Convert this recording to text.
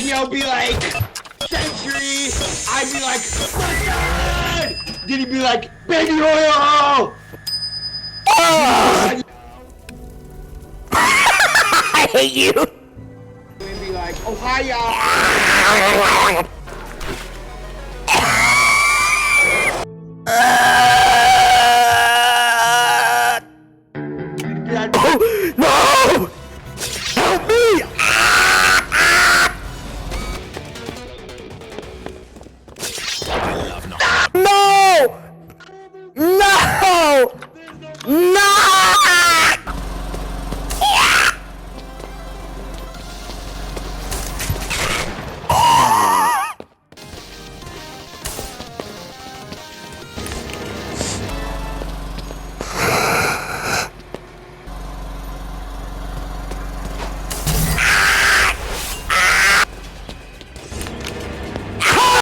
he'll be like, Century! I'd be like, my God! Then he'd be like, baby oil! Oh! I hate you! And be like, Ohio!